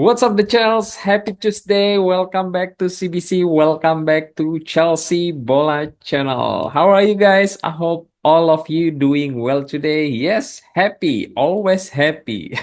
What's up, the Chelsea? Happy Tuesday. Welcome back to CBC. Welcome back to Chelsea Bola Channel. How are you guys? I hope all of you doing well today. Yes, happy. Always happy.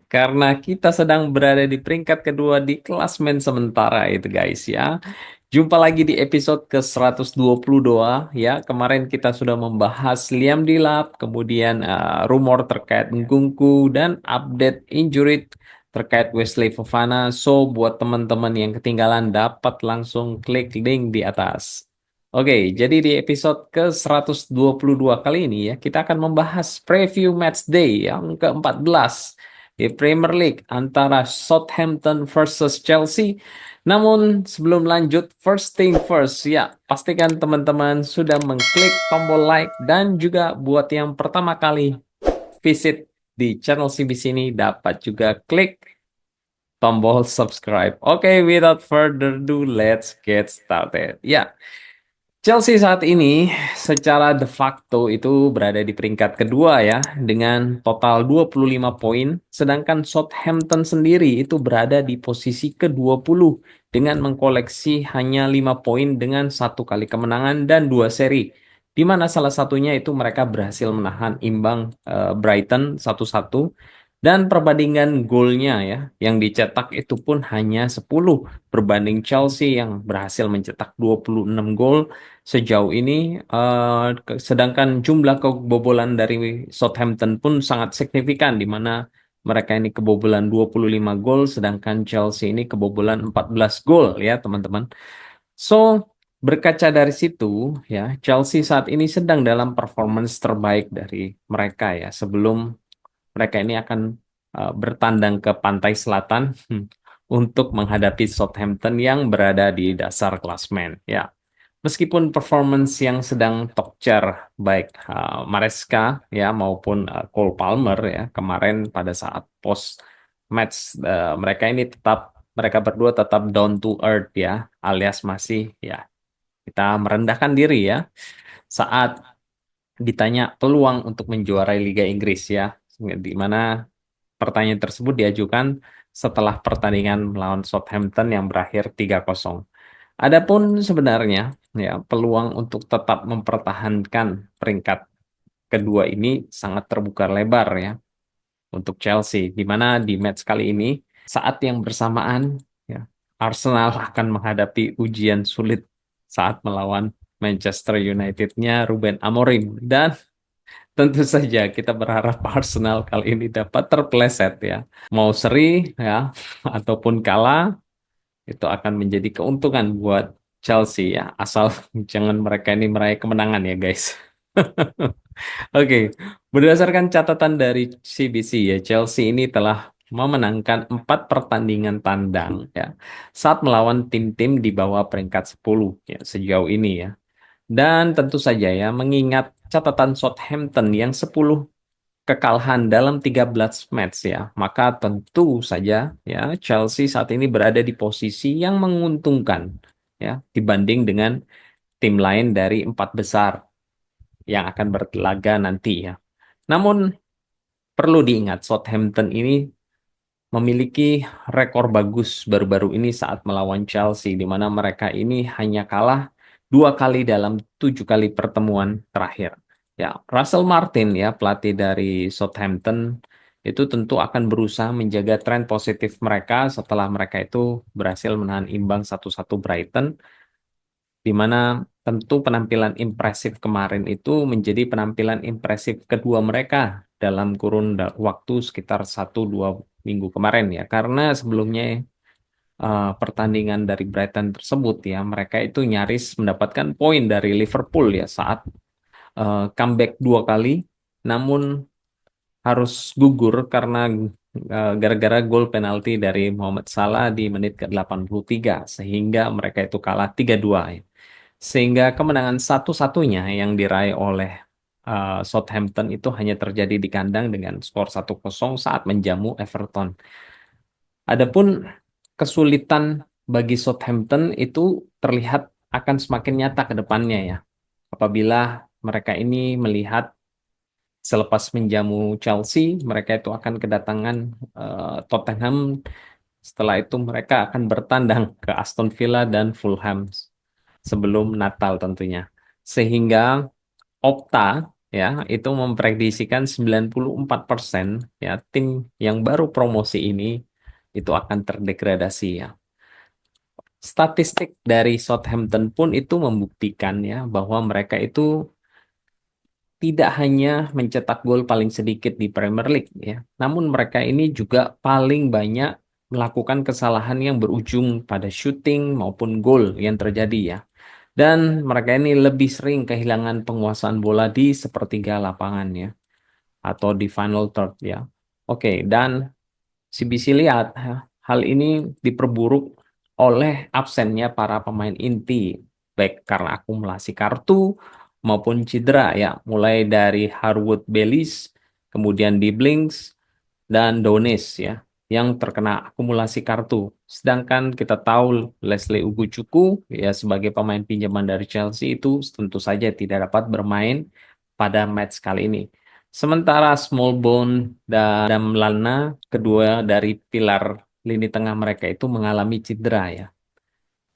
Karena kita sedang berada di peringkat kedua di klasmen sementara itu guys ya. Jumpa lagi di episode ke 122 ya. Kemarin kita sudah membahas Liam Delap, kemudian rumor terkait Nkunku dan update injury terkait Wesley Fofana. So buat teman-teman yang ketinggalan dapat langsung klik link di atas. Oke, jadi di episode ke 122 kali ini ya, kita akan membahas preview match day yang ke-14 di Premier League antara Southampton versus Chelsea. Namun sebelum lanjut, first thing first ya, pastikan teman-teman sudah mengklik tombol like dan juga buat yang pertama kali visit di channel CBC ini dapat juga klik tombol subscribe. Oke, without further ado, let's get started. Ya, Chelsea saat ini secara de facto itu berada di peringkat kedua ya dengan total 25 poin, sedangkan Southampton sendiri itu berada di posisi ke-20 dengan mengkoleksi hanya 5 poin dengan satu kali kemenangan dan dua seri. Di mana salah satunya itu mereka berhasil menahan imbang Brighton 1-1 dan perbandingan golnya ya yang dicetak itu pun hanya 10 berbanding Chelsea yang berhasil mencetak 26 gol sejauh ini, sedangkan jumlah kebobolan dari Southampton pun sangat signifikan di mana mereka ini kebobolan 25 gol sedangkan Chelsea ini kebobolan 14 gol ya teman-teman. So, berkaca dari situ ya, Chelsea saat ini sedang dalam performance terbaik dari mereka ya sebelum mereka ini akan bertandang ke pantai selatan untuk menghadapi Southampton yang berada di dasar klasmen ya. Meskipun performance yang sedang top tier baik Maresca ya maupun Cole Palmer ya kemarin pada saat post match, mereka berdua tetap down to earth ya, alias masih ya kita merendahkan diri ya saat ditanya peluang untuk menjuarai Liga Inggris ya, di mana pertanyaan tersebut diajukan setelah pertandingan melawan Southampton yang berakhir 3-0. Adapun sebenarnya ya peluang untuk tetap mempertahankan peringkat kedua ini sangat terbuka lebar ya untuk Chelsea, di mana di match kali ini saat yang bersamaan ya Arsenal akan menghadapi ujian sulit saat melawan Manchester United-nya Ruben Amorim, dan tentu saja kita berharap Arsenal kali ini dapat terpleset ya. Mau seri ya ataupun kalah itu akan menjadi keuntungan buat Chelsea ya. Asal jangan mereka ini meraih kemenangan ya guys. Oke, berdasarkan catatan dari CBC ya, Chelsea ini telah memenangkan 4 pertandingan tandang ya saat melawan tim-tim di bawah peringkat 10 ya sejauh ini ya. Dan tentu saja ya, mengingat catatan Southampton yang 10 kekalahan dalam 13 match ya, maka tentu saja ya Chelsea saat ini berada di posisi yang menguntungkan ya dibanding dengan tim lain dari empat besar yang akan berlaga nanti ya. Namun perlu diingat Southampton ini memiliki rekor bagus baru-baru ini saat melawan Chelsea, di mana mereka ini hanya kalah 2 kali dalam 7 kali pertemuan terakhir. Ya, Russell Martin ya pelatih dari Southampton itu tentu akan berusaha menjaga tren positif mereka setelah mereka itu berhasil menahan imbang 1-1 Brighton, di mana tentu penampilan impresif kemarin itu menjadi penampilan impresif kedua mereka dalam kurun waktu sekitar 1-2 minggu kemarin ya, karena sebelumnya pertandingan dari Brighton tersebut ya mereka itu nyaris mendapatkan poin dari Liverpool ya saat comeback 2 kali, namun harus gugur karena gara-gara gol penalti dari Mohamed Salah di menit ke 83 sehingga mereka itu kalah 3-2 ya. Sehingga kemenangan satu-satunya yang diraih oleh Southampton itu hanya terjadi di kandang dengan skor 1-0 saat menjamu Everton. Adapun kesulitan bagi Southampton itu terlihat akan semakin nyata ke depannya ya. Apabila mereka ini melihat Selepas menjamu Chelsea, mereka itu akan kedatangan Tottenham. Setelah itu mereka akan bertandang ke Aston Villa dan Fulham sebelum Natal tentunya. Sehingga Opta ya itu memprediksikan 94% ya tim yang baru promosi ini itu akan terdegradasi ya. Statistik dari Southampton pun itu membuktikan ya bahwa mereka itu tidak hanya mencetak gol paling sedikit di Premier League ya, namun mereka ini juga paling banyak melakukan kesalahan yang berujung pada shooting maupun gol yang terjadi ya. Dan mereka ini lebih sering kehilangan penguasaan bola di sepertiga lapangan ya, atau di final third ya. Oke, dan CBC lihat ya, hal ini diperburuk oleh absennya para pemain inti, baik karena akumulasi kartu maupun cedera ya, mulai dari Harwood Bellis, kemudian di Blinks dan Donis ya, yang terkena akumulasi kartu. Sedangkan kita tahu Leslie Ugochukwu ya sebagai pemain pinjaman dari Chelsea itu tentu saja tidak dapat bermain pada match kali ini. Sementara Smallbone dan Adam Lallana, kedua dari pilar lini tengah mereka itu mengalami cedera ya.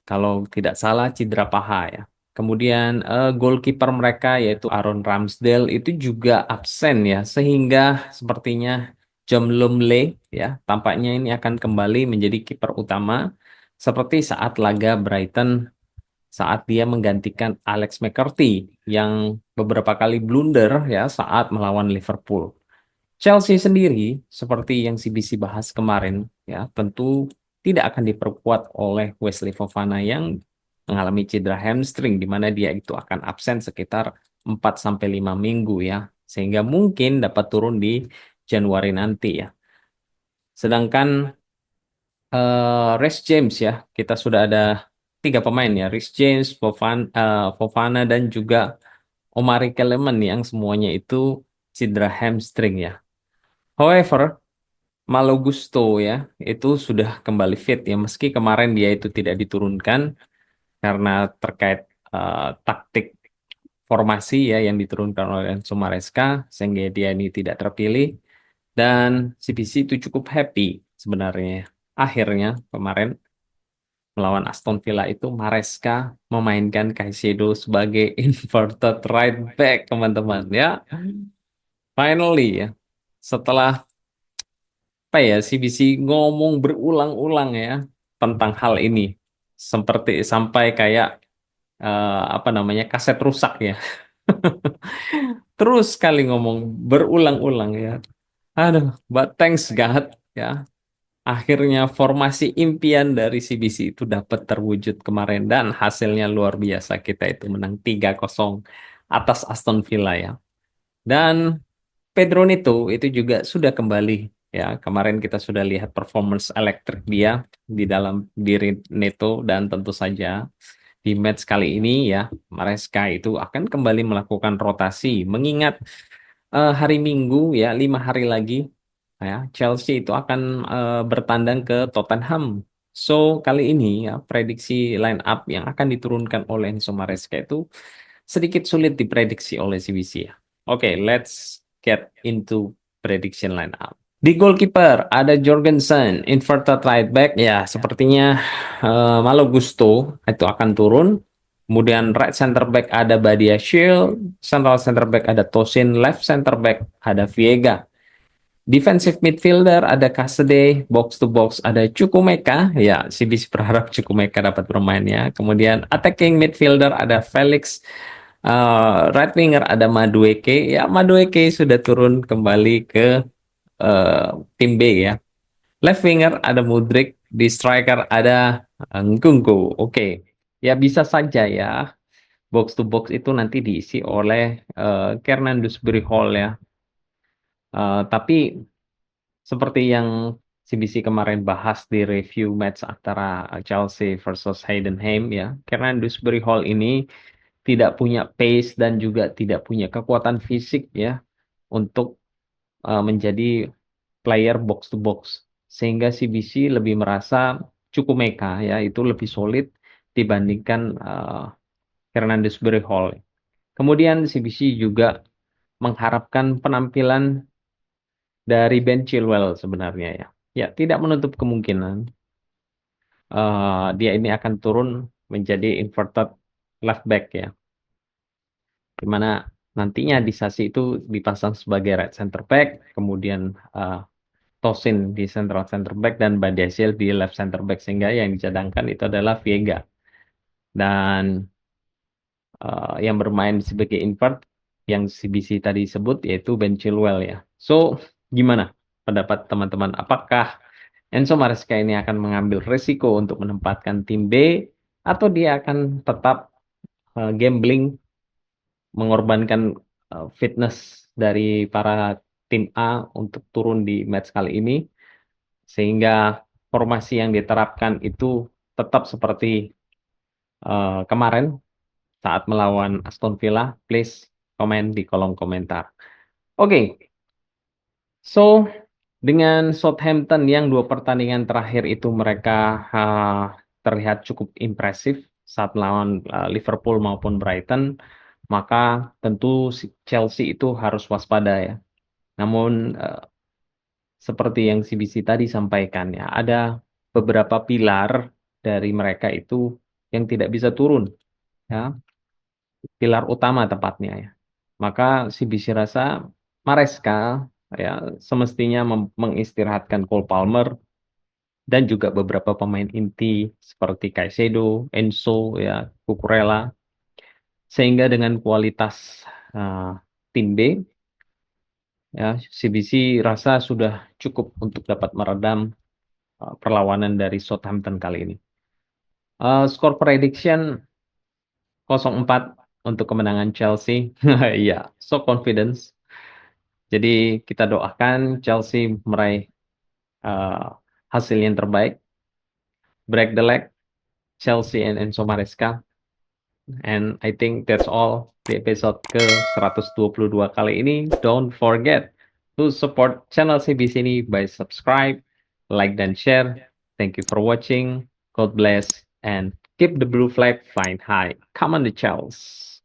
Kalau tidak salah cedera paha ya. Kemudian goalkeeper mereka yaitu Aaron Ramsdale itu juga absen ya, sehingga sepertinya John Lumley ya tampaknya ini akan kembali menjadi kiper utama seperti saat laga Brighton saat dia menggantikan Alex McCarthy yang beberapa kali blunder ya saat melawan Liverpool. Chelsea sendiri, seperti yang CBC bahas kemarin, ya tentu tidak akan diperkuat oleh Wesley Fofana yang mengalami cedera hamstring, di mana dia itu akan absen sekitar 4 sampai 5 minggu ya, sehingga mungkin dapat turun di Januari nanti ya. Sedangkan Reece James ya, kita sudah ada 3 pemain ya, Reece James, Fofana dan juga Omari Kelemen yang semuanya itu cedera hamstring ya. However, Malo Gusto ya, itu sudah kembali fit ya, meski kemarin dia itu tidak diturunkan karena terkait taktik formasi ya yang diturunkan oleh Enzo Maresca, sehingga dia ini tidak terpilih. Dan CBC itu cukup happy sebenarnya. Akhirnya kemarin melawan Aston Villa itu Maresca memainkan Caicedo sebagai inverted right back, teman-teman ya. Finally ya, setelah apa ya CBC ngomong berulang-ulang ya tentang hal ini seperti sampai kayak apa namanya kaset rusak ya. Terus sekali ngomong berulang-ulang ya. Aduh, but thanks God ya. Akhirnya formasi impian dari CBC itu dapat terwujud kemarin dan hasilnya luar biasa. Kita itu menang 3-0 atas Aston Villa ya. Dan Pedro Neto itu juga sudah kembali ya. Kemarin kita sudah lihat performance elektrik dia di dalam diri Neto dan tentu saja di match kali ini ya Maresca itu akan kembali melakukan rotasi mengingat hari Minggu ya 5 hari lagi ya Chelsea itu akan bertandang ke Tottenham. So kali ini ya prediksi line up yang akan diturunkan oleh Enzo Maresca itu sedikit sulit diprediksi oleh CBC ya. Oke, let's get into prediction line up. Di goalkeeper ada Jorgensen, inverted right back. Ya, sepertinya Malo Gusto itu akan turun. Kemudian right center back ada Badia Shield, central center back ada Tosin, left center back ada Viega. Defensive midfielder ada Kasede, box to box ada Chukwuemeka. Ya, CBC berharap Chukwuemeka dapat bermain ya. Kemudian attacking midfielder ada Felix. Right winger ada Madueke. Ya, Madueke sudah turun kembali ke eh, tim B ya. Left winger ada Mudrik, di striker ada Nkunku. Oke, ya bisa saja ya. Box to box itu nanti diisi oleh Kernan Dewsbury Hall ya. Tapi seperti yang CBC kemarin bahas di review match antara Chelsea versus Heidenheim ya, karena Dewsbury Hall ini tidak punya pace dan juga tidak punya kekuatan fisik ya untuk menjadi player box to box. Sehingga CBC lebih merasa Chukwuemeka ya itu lebih solid dibandingkan Hernandez Hall. Kemudian CBC juga mengharapkan penampilan dari Ben Chilwell sebenarnya ya. Ya, tidak menutup kemungkinan dia ini akan turun menjadi inverted left back ya, di mana nantinya Disasi itu dipasang sebagai right center back, kemudian eh, Tosin di central center back dan Badiashile di left center back, sehingga yang dicadangkan itu adalah Viega dan yang bermain sebagai invert yang CBC tadi sebut yaitu Ben Chilwell ya. So, gimana pendapat teman-teman? Apakah Enzo Maresca ini akan mengambil risiko untuk menempatkan tim B atau dia akan tetap gambling mengorbankan fitness dari para tim A untuk turun di match kali ini sehingga formasi yang diterapkan itu tetap seperti kemarin saat melawan Aston Villa? Please komen di kolom komentar. Oke, so dengan Southampton yang dua pertandingan terakhir itu mereka uh, terlihat cukup impresif saat melawan Liverpool maupun Brighton, maka tentu si Chelsea itu harus waspada ya. Namun seperti yang CBC tadi sampaikan ya, ada beberapa pilar dari mereka itu yang tidak bisa turun ya, pilar utama tepatnya ya. Maka CBC rasa Maresca ya semestinya mengistirahatkan Cole Palmer dan juga beberapa pemain inti seperti Caicedo, Enzo ya, Cucurella, sehingga dengan kualitas uh, tim B ya CBC rasa sudah cukup untuk dapat meredam perlawanan dari Southampton kali ini. Skor prediction 0-4 untuk kemenangan Chelsea. Iya, so confidence. Jadi kita doakan Chelsea meraih uh, hasil yang terbaik. Break the leg, Chelsea and Enzo Maresca. And I think that's all di episode ke-122 kali ini. Don't forget to support channel CBC ini by subscribe, like, dan share. Thank you for watching. God bless and keep the blue flag flying high. Come on the Chels.